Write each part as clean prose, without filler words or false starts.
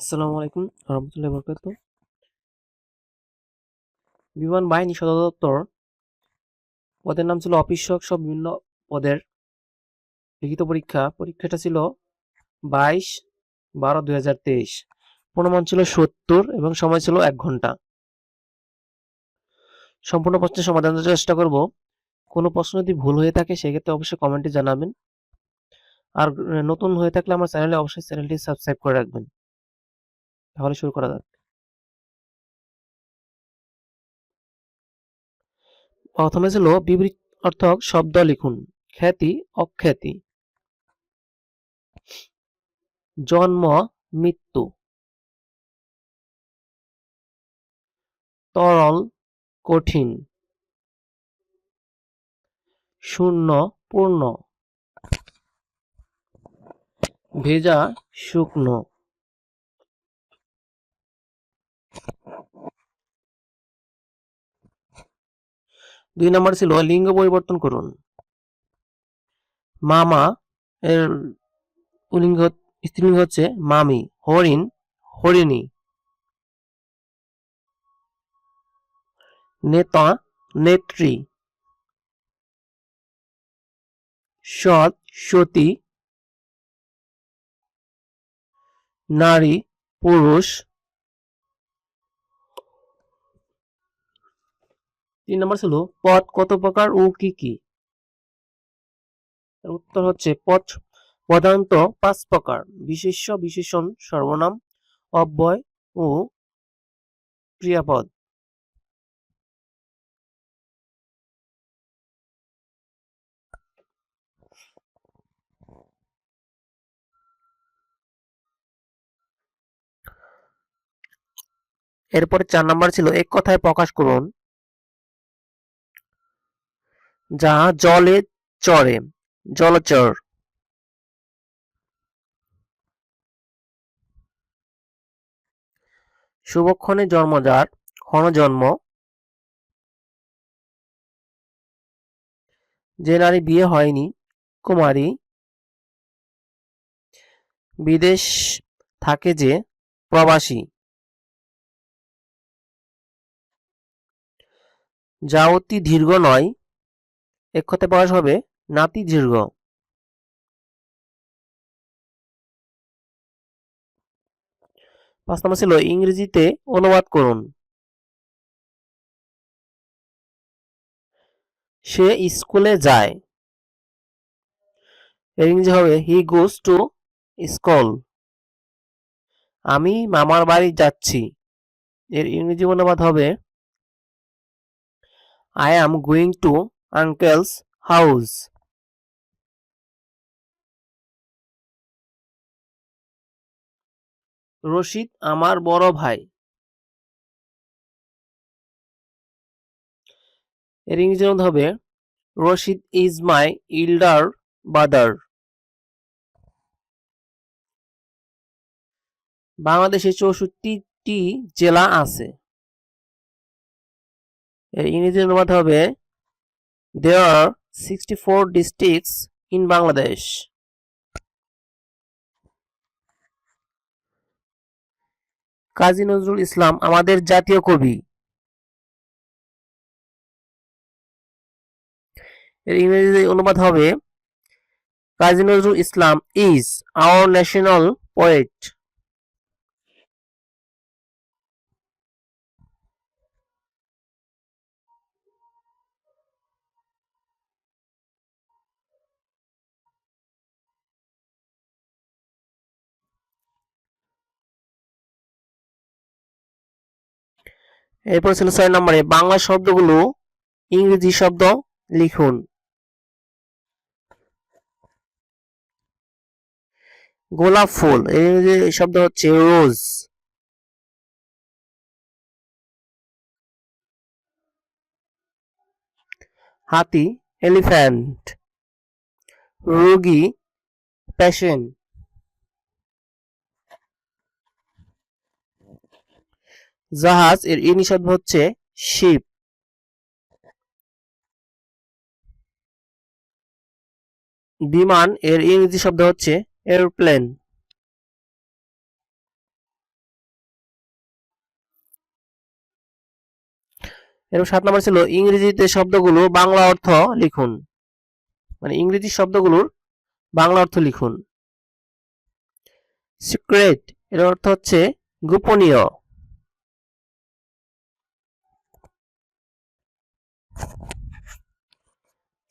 আসসালামু আলাইকুম রহমতুল্লাহি বরকাতুহু। বিমান বাহিনী সদর দপ্তর পদের নাম ছিল অফিস সহ বিভিন্ন পদের লিখিত পরীক্ষাটা ছিল 22/12/2023। পূর্ণমান ছিল 70 এবং সময় ছিল 1 ঘন্টা। সম্পূর্ণ প্রশ্নের সমাধান দেওয়ার চেষ্টা করব। কোনো প্রশ্ন যদি ভুল হয়ে থাকে সেক্ষেত্রে অবশ্যই কমেন্টে জানাবেন। আর নতুন হয়ে থাকলে আমার চ্যানেলে অবশ্যই চ্যানেলটি সাবস্ক্রাইব করে রাখবেন। তাহলে শুরু করা যাক। প্রথমে ছিল বিবৃত অর্থক শব্দ লিখুন। খ্যাতি, অখ্যাতি। জন্ম, মৃত্যু। তরল, কঠিন। শূন্য, পূর্ণ। ভেজা, শুকনো। 2 নম্বর ছিল লিঙ্গ পরিবর্তন করুন। মামা এর পুল্লিঙ্গ স্ত্রীলিঙ্গ হচ্ছে মামি। হরিণ, হরিণী। নেতা, নেত্রী। সৎ, সতী। নারী, পুরুষ। 3 নম্বর ছিল পদ কত প্রকার ও কি কি? এর উত্তর হচ্ছে পদ প্রধানত 5 প্রকার: বিশেষ্য, বিশেষণ, সর্বনাম, অব্যয় ও ক্রিয়াপদ। এরপরে 4 নাম্বার ছিল এক কথায় প্রকাশ করুন। যা জলে চড়ে, জলচর। শুভক্ষণে জন্ম যার, ক্ষণজন্ম। যে নারী বিয়ে হয়নি, কুমারী। বিদেশ থাকে যে, প্রবাসী। যা অতি দীর্ঘ নয়, এক কথায় প্রকাশ হবে নাতি দীর্ঘ। 5 নম্বর ছিল ইংরেজিতে অনুবাদ করুন। সে স্কুলে যায়। এর ইংরেজি হবে হি গোজ টু স্কুল। আমি মামার বাড়ি যাচ্ছি। এর ইংরেজি অনুবাদ হবে I am going to uncle's house. Rashid আমার বড় ভাই। এর ইংরেজি অনুবাদ হবে Rashid is my elder brother. বাংলাদেশে 64টি জেলা আছে। এর ইংরেজি অনুবাদ হবে There are 64 districts in Bangladesh. Kazi Nazrul Islam আমাদের জাতীয় কবি। এর ইংরেজি অনুবাদ হবে Kazi Nazrul Islam is our national poet. এরপর ছিল 6 নম্বরে বাংলা শব্দগুলো ইংরেজি শব্দ লিখুন। গোলাপ ফুল এর ইংরেজি শব্দ হচ্ছে রোজ। হাতি, এলিফ্যান্ট। রোগী, পেশেন্ট। জাহাজ এর ইংরেজি শব্দ হচ্ছে শিপ। বিমান এর ইংরেজি শব্দ হচ্ছে এরোপ্লেন। এরপর 7 নম্বর ছিল ইংরেজিতে শব্দগুলো বাংলা অর্থ লিখুন, মানে ইংরেজি শব্দগুলোর বাংলা অর্থ লিখুন। সিক্রেট এর অর্থ হচ্ছে গোপনীয়।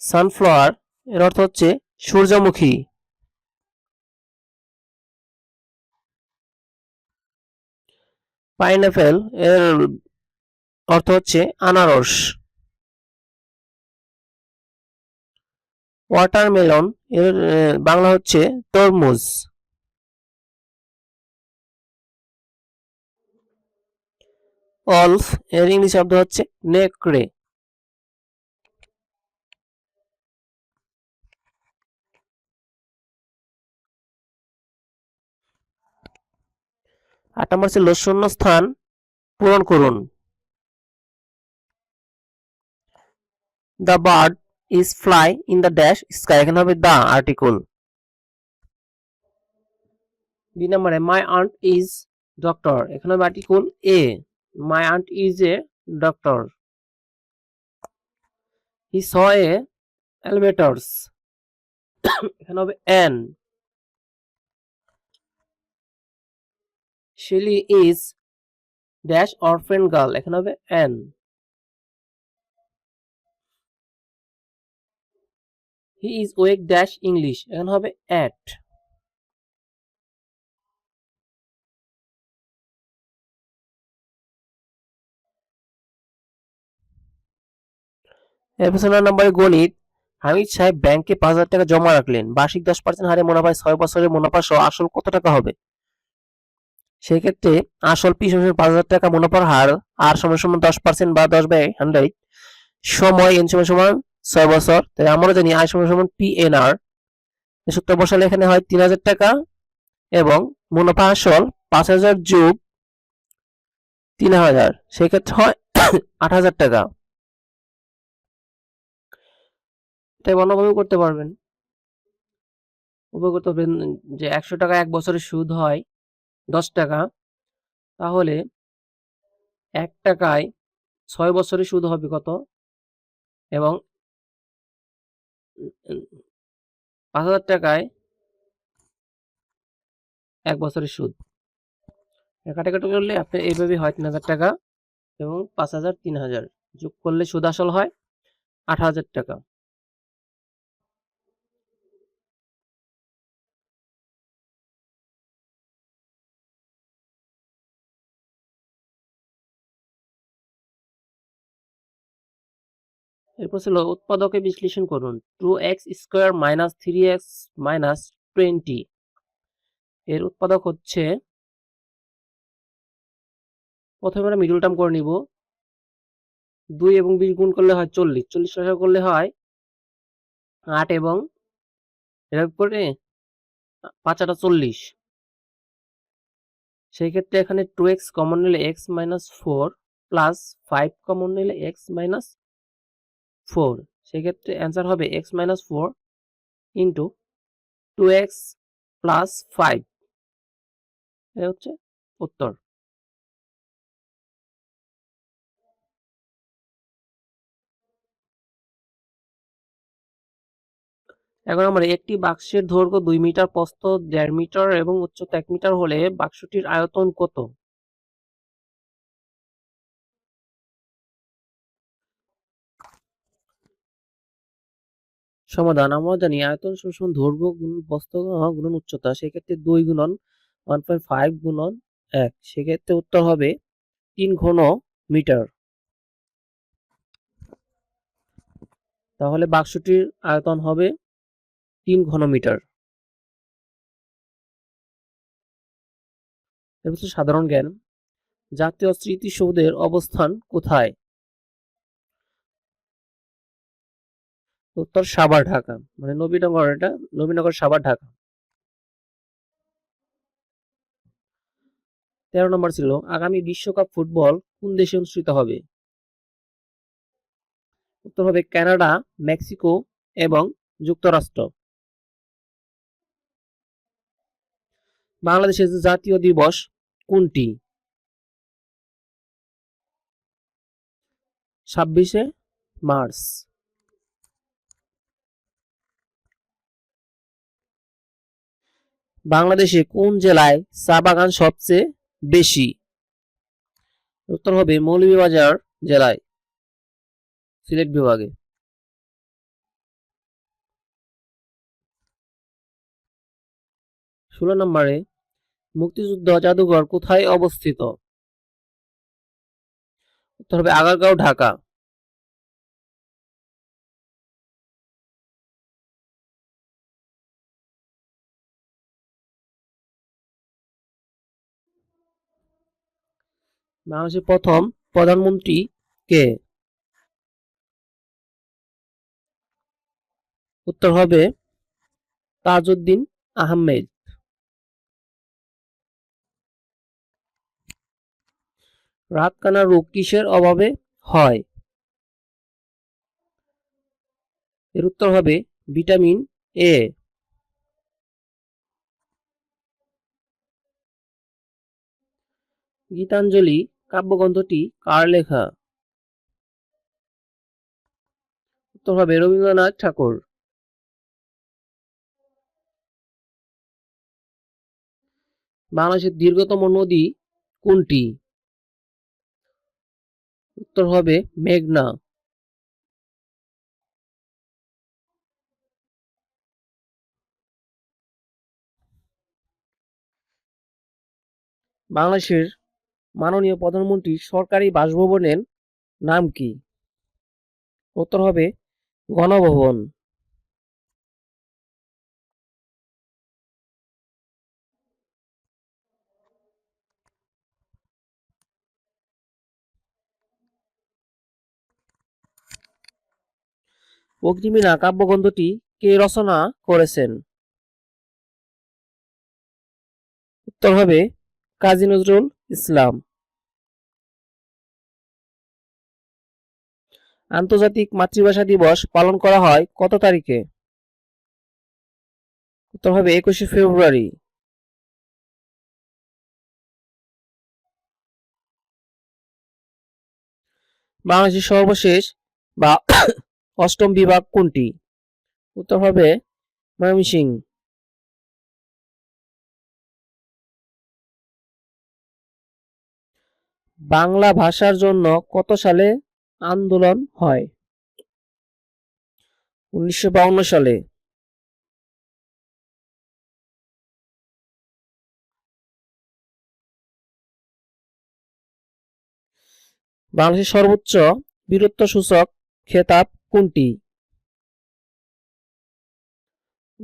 সানফ্লাওয়ার এর অর্থ হচ্ছে সূর্যমুখী। পাইনঅ্যাপল এর অর্থ হচ্ছে আনারস। ওয়াটারমেলন এর বাংলা হচ্ছে তরমুজ। অলফ এর ইংরেজি শব্দ হচ্ছে নেকড়ে। আট নম্বর ছিল শূন্যস্থান পূরণ করুন। The bird is fly in the dash sky, এখানে হবে দ্য আর্টিকেল। দুই নম্বরে মাই আন্ট ইজ ডক্টর, এখানে হবে article a, my aunt is a doctor. He saw a elevators, এখানে হবে an. Shelly is dash orphan girl, এখানে হবে an. He is weak dash English, এখানে হবে এট। এরপর 9 নম্বরে গণিত। হামিদ সাহেব ব্যাংকে 5,000 টাকা জমা রাখলেন, বার্ষিক 10% হারে মুনাফায় 6 বছরের মুনাফা সহ আসল কত টাকা হবে? সেক্ষেত্রে আসল পি সমান 5,000 টাকা মুনাফার হার, আর সমান সমান 10% বা 10/100, সময় এন সমান সমান 6 বছর। তাই আমরা জানি আই সমান সমান পি এন আর। সূত্র বসালে এখানে হয় 3,000 টাকা এবং মুনাফা আসল 5,000 যোগ 3,000, সেক্ষেত্রে হয় 8,000 টাকা। এটাই অন্যভাবে করতে পারবেন। উপায় করতে পারবেন যে 100 টাকা 1 বছরের সুদ হয় 10 টাকা, তাহলে 1 টাকায় 6 বছরের সুদ হবে কত, এবং 5,000 টাকায় 1 বছরের সুদ। কাটাকাটি করলে আপনার এইভাবে হয় 3,000 টাকা এবং 5,000 3,000 যোগ করলে সুদ আসল হয় 8,000 টাকা। এরপর ছিল উৎপাদকে বিশ্লেষণ করুন। 2x² মাইনাস 3x মাইনাস 20 এর উৎপাদক হচ্ছে, প্রথমে আমরা মিডল টার্ম করে নিব। 2 এবং 20 গুণ করলে হয় 40, 40 টাকা করলে হয় 8 এবং এভাবে করে 5 8 40। সেই ক্ষেত্রে এখানে 2x কমন নিলে x মাইনাস 4 প্লাস 5 কমন নিলে x মাইনাস 4, সেক্ষেত্রে অ্যান্সার হবে x minus 4 into 2x plus 5, এটা হচ্ছে উত্তর। এখন আমরা একটি বাক্সের দৈর্ঘ্য 2 মিটার, প্রস্থ 1.5 মিটার এবং উচ্চতা 1 মিটার হলে বাক্সটির আয়তন কত? সমাধান। আমরা জানি আয়তন সমান দৈর্ঘ্য গুণন প্রস্থ গুণন উচ্চতা, সেক্ষেত্রে 2 গুণন 1.5 গুণন 1, সেক্ষেত্রে উত্তর হবে 3 ঘন মিটার। তাহলে বাক্সটির আয়তন হবে 3 ঘন মিটার। এর হচ্ছে সাধারণ জ্ঞান। জাতীয় স্মৃতিসৌধের অবস্থান কোথায়? উত্তর সাভার, ঢাকা, মানে নবীনগর, এটা নবীনগর সাভার ঢাকা। 13 নম্বর ছিল আগামী বিশ্বকাপ ফুটবল কোন দেশে অনুষ্ঠিত হবে? উত্তর হবে কানাডা, মেক্সিকো এবং যুক্তরাষ্ট্র। বাংলাদেশের জাতীয় দিবস কোনটি? 26শে মার্চ। বাংলাদেশে কোন জেলায় চা বাগান সবচেয়ে বেশি? উত্তর হবে মৌলভীবাজার জেলায়, সিলেট বিভাগে। 16 নম্বরে মুক্তিযুদ্ধ জাদুঘর কোথায় অবস্থিত? উত্তর হবে আগারগাঁও, ঢাকা। বাংলাদেশের প্রথম প্রধানমন্ত্রী কে? উত্তর হবে তাজউদ্দিন আহমেদ। রাতকানা রোগ কিসের অভাবে হয়? এর উত্তর হবে ভিটামিন এ। গীতাঞ্জলি কাব্যগ্রন্থটি কার লেখা? উত্তর হবে রবীন্দ্রনাথ ঠাকুর। বাংলাদেশের দীর্ঘতম নদী কোনটি? উত্তর হবে মেঘনা। বাংলাদেশের মাননীয় প্রধানমন্ত্রীর সরকারি বাসভবনের নাম কি? উত্তর হবে গণভবন। অগ্নিবীণা কাব্যগ্রন্থটি কে রচনা করেছেন? উত্তর হবে কাজী নজরুল ইসলাম। আন্তর্জাতিক মাতৃভাষা দিবস পালন করা হয় কত তারিখে? উত্তর হবে 21শে ফেব্রুয়ারি। বাংলাদেশের সর্বশেষ বা অষ্টম বিভাগ কোনটি? উত্তর হবে ময়মনসিংহ। বাংলা ভাষার জন্য কত সালে আন্দোলন হয়? 1952 সালে। বাংলাদেশের সর্বোচ্চ বীরত্বসূচক খেতাব কোনটি?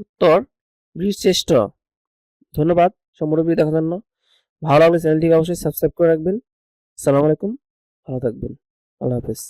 উত্তর বীরশ্রেষ্ঠ। ধন্যবাদ সম্পূর্ণ ভিডিও দেখার জন্য। ভালো লাগলে চ্যানেলটিকে অবশ্যই সাবস্ক্রাইব করে রাখবেন। আসসালামু আলাইকুম, ভালো থাকবেন, আল্লাহ হাফেজ।